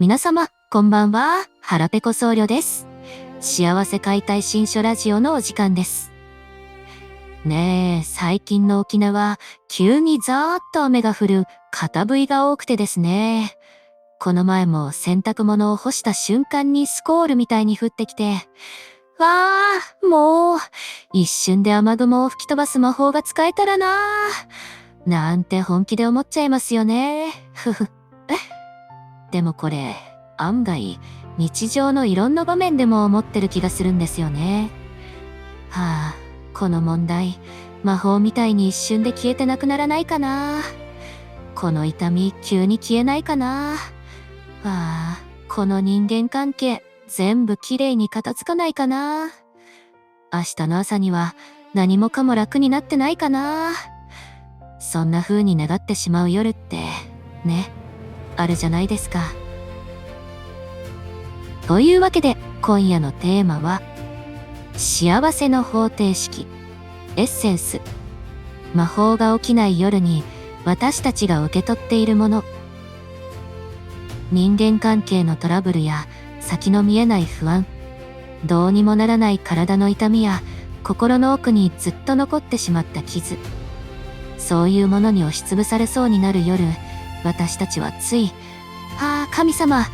皆様、こんばんは。腹ペコ僧侶です。幸せ解体新書ラジオのお時間です。ねえ、最近の沖縄、急にザーッと雨が降る片降りが多くてですね。この前も洗濯物を干した瞬間にスコールみたいに降ってきて、わあ、もう、一瞬で雨雲を吹き飛ばす魔法が使えたらななんて本気で思っちゃいますよね。ふふ。でもこれ、案外、日常のいろんな場面でも思ってる気がするんですよね。はあ、この問題、魔法みたいに一瞬で消えてなくならないかな。この痛み、急に消えないかな。はあ、この人間関係、全部きれいに片付かないかな。明日の朝には何もかも楽になってないかな。そんな風に願ってしまう夜って、ね、あるじゃないですか。というわけで今夜のテーマは幸せの方程式エッセンス。魔法が起きない夜に私たちが受け取っているもの。人間関係のトラブルや先の見えない不安、どうにもならない体の痛みや心の奥にずっと残ってしまった傷、そういうものに押しつぶされそうになる夜、私たちはつい「ああ神様、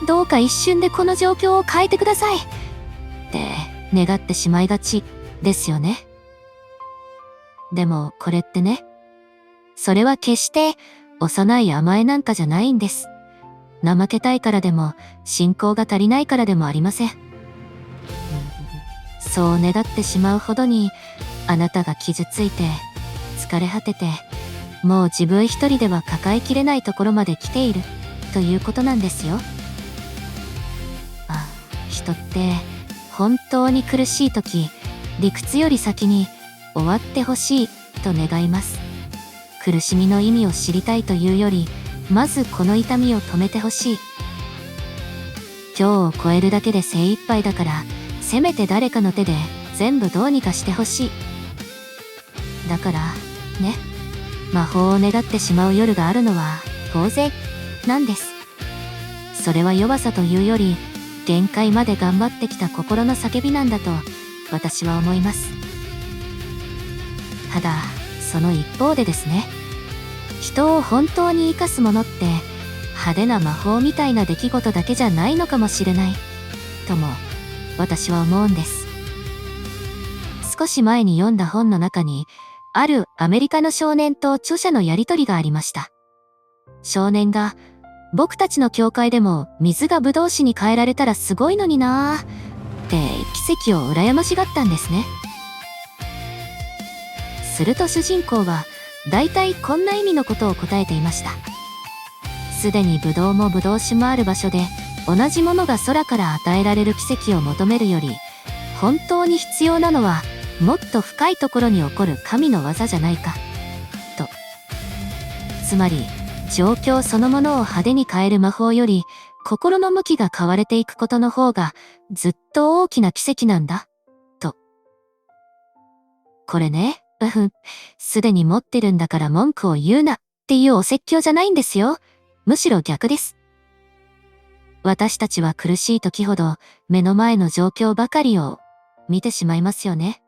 どうか一瞬でこの状況を変えてください」って願ってしまいがちですよね。でもこれってね、それは決して幼い甘えなんかじゃないんです。怠けたいからでも信仰が足りないからでもありません。そう願ってしまうほどにあなたが傷ついて疲れ果てて、もう自分一人では抱えきれないところまで来ているということなんですよ。人って本当に苦しい時、理屈より先に終わってほしいと願います。苦しみの意味を知りたいというより、まずこの痛みを止めてほしい。今日を超えるだけで精一杯だから、せめて誰かの手で全部どうにかしてほしい。だからね、魔法を願ってしまう夜があるのは当然なんです。それは弱さというより、限界まで頑張ってきた心の叫びなんだと私は思います。ただその一方でですね、人を本当に生かすものって派手な魔法みたいな出来事だけじゃないのかもしれないとも私は思うんです。少し前に読んだ本の中に、あるアメリカの少年と著者のやりとりがありました。少年が、僕たちの教会でも水がブドウ酒に変えられたらすごいのになーって奇跡を羨ましがったんですね。すると主人公はだいたいこんな意味のことを答えていました。すでにブドウもブドウ酒もある場所で同じものが空から与えられる奇跡を求めるより、本当に必要なのはもっと深いところに起こる神の技じゃないかと。つまり状況そのものを派手に変える魔法より、心の向きが変われていくことの方がずっと大きな奇跡なんだと。これね、すでに持ってるんだから文句を言うなっていうお説教じゃないんですよ。むしろ逆です。私たちは苦しい時ほど目の前の状況ばかりを見てしまいますよね。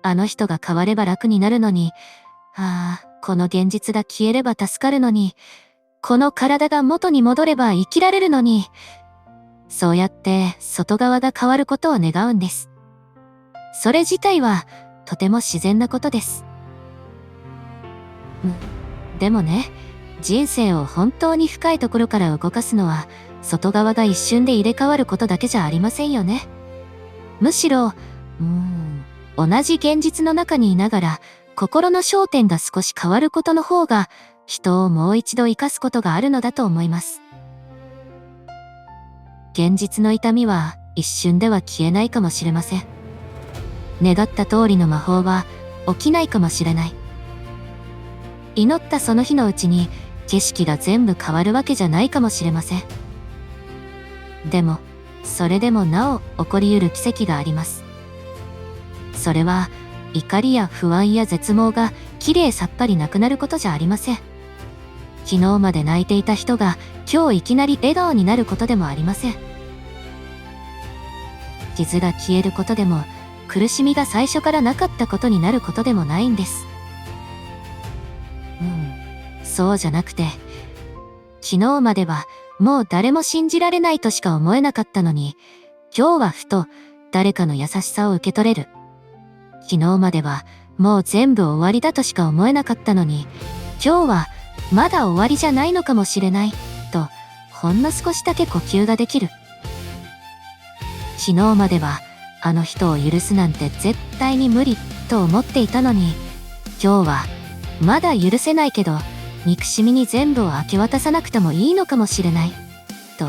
あの人が変われば楽になるのに、この現実が消えれば助かるのに、この体が元に戻れば生きられるのに、そうやって外側が変わることを願うんです。それ自体はとても自然なことです。でもね、人生を本当に深いところから動かすのは、外側が一瞬で入れ替わることだけじゃありませんよね。むしろ、同じ現実の中にいながら、心の焦点が少し変わることの方が、人をもう一度生かすことがあるのだと思います。現実の痛みは一瞬では消えないかもしれません。願った通りの魔法は起きないかもしれない。祈ったその日のうちに景色が全部変わるわけじゃないかもしれません。でも、それでもなお起こりうる奇跡があります。それは、怒りや不安や絶望がきれいさっぱりなくなることじゃありません。昨日まで泣いていた人が今日いきなり笑顔になることでもありません。傷が消えることでも、苦しみが最初からなかったことになることでもないんです。そうじゃなくて、昨日まではもう誰も信じられないとしか思えなかったのに、今日はふと誰かの優しさを受け取れる。昨日まではもう全部終わりだとしか思えなかったのに、今日はまだ終わりじゃないのかもしれないと、ほんの少しだけ呼吸ができる。昨日まではあの人を許すなんて絶対に無理と思っていたのに、今日はまだ許せないけど憎しみに全部を明け渡さなくてもいいのかもしれないと、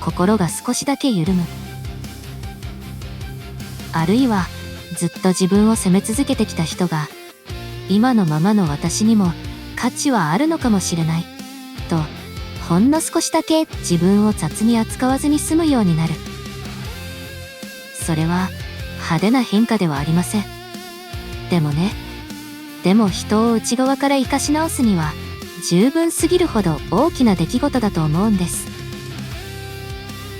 心が少しだけ緩む。あるいはずっと自分を責め続けてきた人が、今のままの私にも価値はあるのかもしれないと、ほんの少しだけ自分を雑に扱わずに済むようになる。それは派手な変化ではありません。でも人を内側から生かし直すには十分すぎるほど大きな出来事だと思うんです。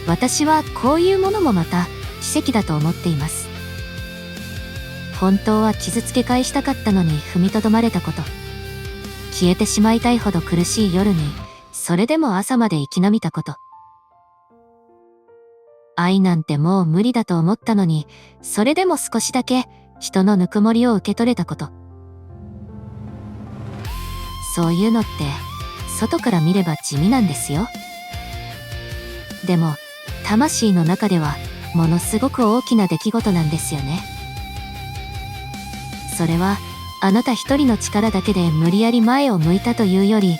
私はこういうものもまた奇跡だと思っています。本当は傷つけ返したかったのに踏みとどまれたこと、消えてしまいたいほど苦しい夜にそれでも朝まで生き延びたこと、愛なんてもう無理だと思ったのにそれでも少しだけ人のぬくもりを受け取れたこと、そういうのって外から見れば地味なんですよ。でも魂の中ではものすごく大きな出来事なんですよね。それはあなた一人の力だけで無理やり前を向いたというより、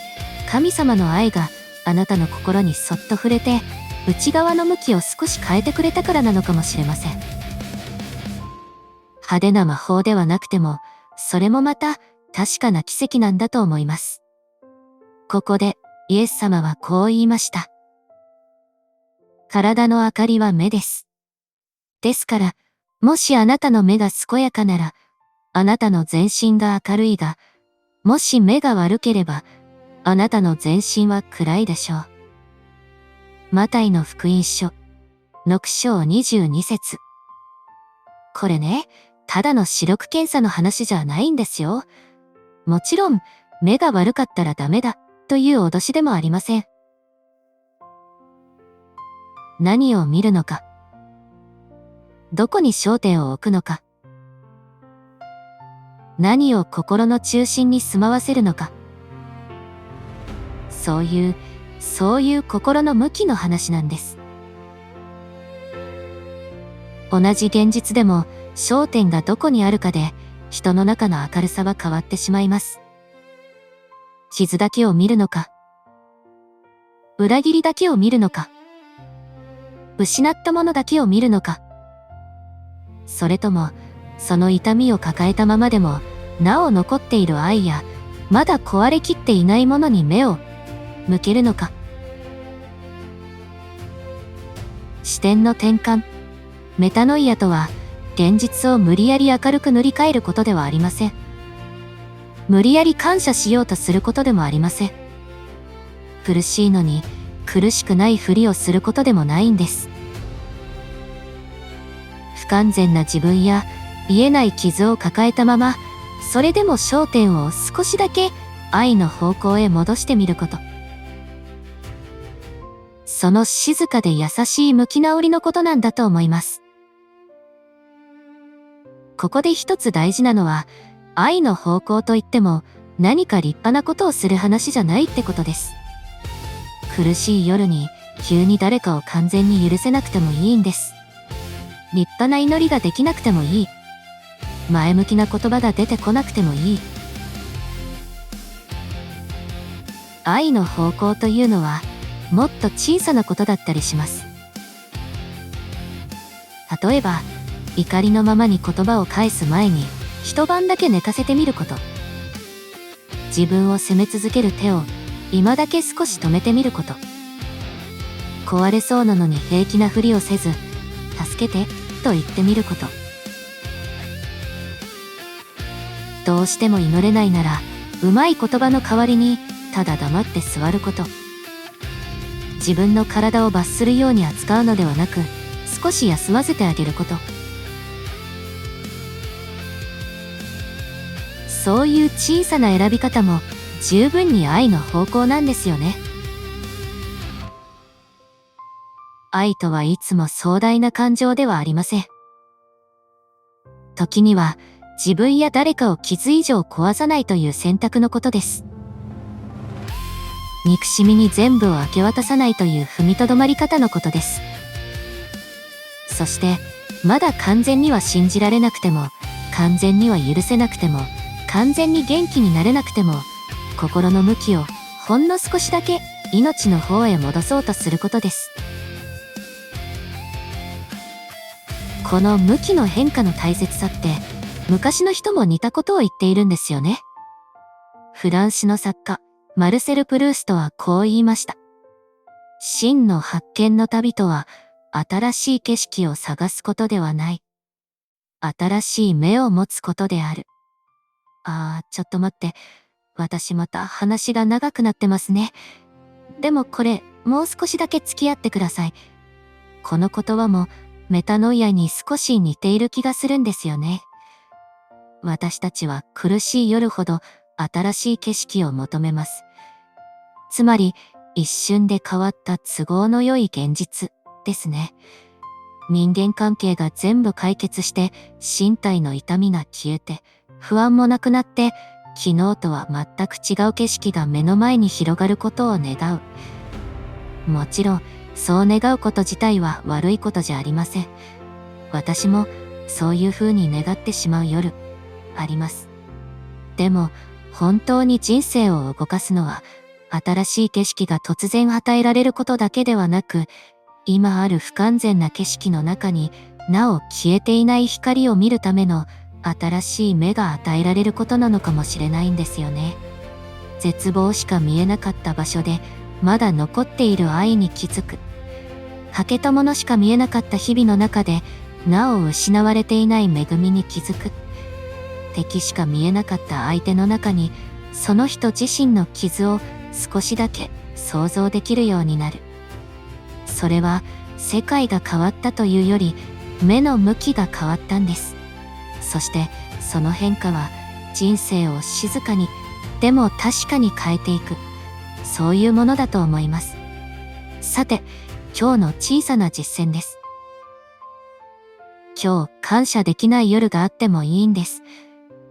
神様の愛があなたの心にそっと触れて内側の向きを少し変えてくれたからなのかもしれません。派手な魔法ではなくても、それもまた確かな奇跡なんだと思います。ここでイエス様はこう言いました。体の明かりは目です。ですから、もしあなたの目が健やかなら、あなたの全身が明るいが、もし目が悪ければ、あなたの全身は暗いでしょう。マタイの福音書、6章22節。これね、ただの視力検査の話じゃないんですよ。もちろん、目が悪かったらダメだという脅しでもありません。何を見るのか、どこに焦点を置くのか、何を心の中心に住まわせるのか、そういう心の向きの話なんです。同じ現実でも焦点がどこにあるかで人の中の明るさは変わってしまいます。傷だけを見るのか、裏切りだけを見るのか、失ったものだけを見るのか、それともその痛みを抱えたままでもなお残っている愛やまだ壊れきっていないものに目を向けるのか。視点の転換、メタノイアとは現実を無理やり明るく塗り替えることではありません。無理やり感謝しようとすることでもありません。苦しいのに苦しくないふりをすることでもないんです。不完全な自分や癒えない傷を抱えたまま、それでも焦点を少しだけ愛の方向へ戻してみること。その静かで優しい向き直りのことなんだと思います。ここで一つ大事なのは、愛の方向といっても何か立派なことをする話じゃないってことです。苦しい夜に急に誰かを完全に許せなくてもいいんです。立派な祈りができなくてもいい。前向きな言葉が出てこなくてもいい。愛の方向というのはもっと小さなことだったりします。例えば、怒りのままに言葉を返す前に一晩だけ寝かせてみること。自分を責め続ける手を今だけ少し止めてみること。壊れそうなのに平気なふりをせず、助けてと言ってみること。どうしても祈れないなら、うまい言葉の代わりにただ黙って座ること。自分の体を罰するように扱うのではなく、少し休ませてあげること。そういう小さな選び方も十分に愛の方向なんですよね。愛とはいつも壮大な感情ではありません。時には自分や誰かを傷以上壊さないという選択のことです。憎しみに全部を明け渡さないという踏みとどまり方のことです。そして、まだ完全には信じられなくても、完全には許せなくても、完全に元気になれなくても、心の向きをほんの少しだけ命の方へ戻そうとすることです。この向きの変化の大切さって、昔の人も似たことを言っているんですよね。フランスの作家、マルセル・プルーストはこう言いました。真の発見の旅とは、新しい景色を探すことではない。新しい目を持つことである。ちょっと待って。私また話が長くなってますね。でもこれ、もう少しだけ付き合ってください。この言葉もメタノイアに少し似ている気がするんですよね。私たちは苦しい夜ほど新しい景色を求めます。つまり、一瞬で変わった都合の良い現実ですね。人間関係が全部解決して身体の痛みが消えて不安もなくなって昨日とは全く違う景色が目の前に広がることを願う。もちろんそう願うこと自体は悪いことじゃありません。私もそういう風に願ってしまう夜あります。でも本当に人生を動かすのは新しい景色が突然与えられることだけではなく、今ある不完全な景色の中になお消えていない光を見るための新しい目が与えられることなのかもしれないんですよね。絶望しか見えなかった場所でまだ残っている愛に気づく。欠けたものしか見えなかった日々の中でなお失われていない恵みに気づく。敵しか見えなかった相手の中にその人自身の傷を少しだけ想像できるようになる。それは世界が変わったというより目の向きが変わったんです。そしてその変化は人生を静かにでも確かに変えていく、そういうものだと思います。さて、今日の小さな実践です。今日感謝できない夜があってもいいんです。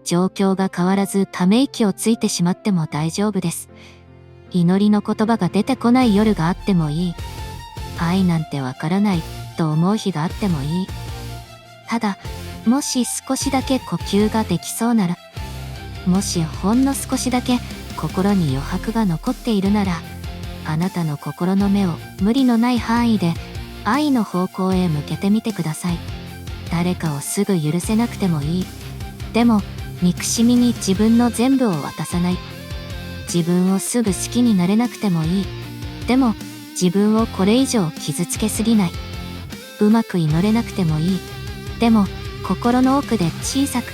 状況が変わらずため息をついてしまっても大丈夫です。祈りの言葉が出てこない夜があってもいい。愛なんてわからないと思う日があってもいい。ただ、もし少しだけ呼吸ができそうなら、もしほんの少しだけ心に余白が残っているなら、あなたの心の目を無理のない範囲で愛の方向へ向けてみてください。誰かをすぐ許せなくてもいい。でも、憎しみに自分の全部を渡さない。自分をすぐ好きになれなくてもいい。でも、自分をこれ以上傷つけすぎない。うまく祈れなくてもいい。でも、心の奥で小さく、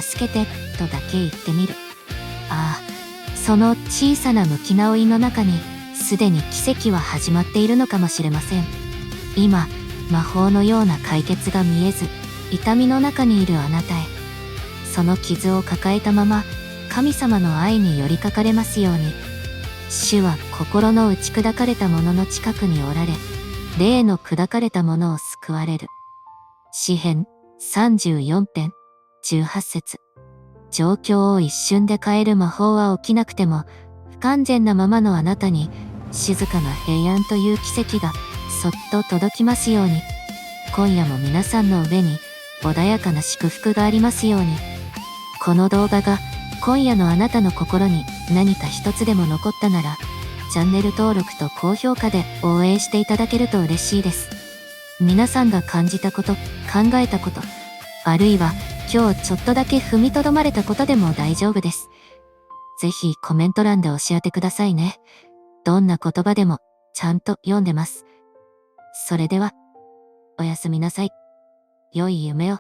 助けて、とだけ言ってみる。その小さな向き直りの中に、すでに奇跡は始まっているのかもしれません。今、魔法のような解決が見えず、痛みの中にいるあなたへ。その傷を抱えたまま、神様の愛に寄りかかれますように。主は心の打ち砕かれた者の近くにおられ、霊の砕かれた者を救われる。詩編34編18節。状況を一瞬で変える魔法は起きなくても、不完全なままのあなたに静かな平安という奇跡がそっと届きますように。今夜も皆さんの上に穏やかな祝福がありますように。この動画が今夜のあなたの心に何か一つでも残ったなら、チャンネル登録と高評価で応援していただけると嬉しいです。皆さんが感じたこと、考えたこと、あるいは今日ちょっとだけ踏みとどまれたことでも大丈夫です。ぜひコメント欄で教えてくださいね。どんな言葉でもちゃんと読んでます。それでは、おやすみなさい。良い夢を。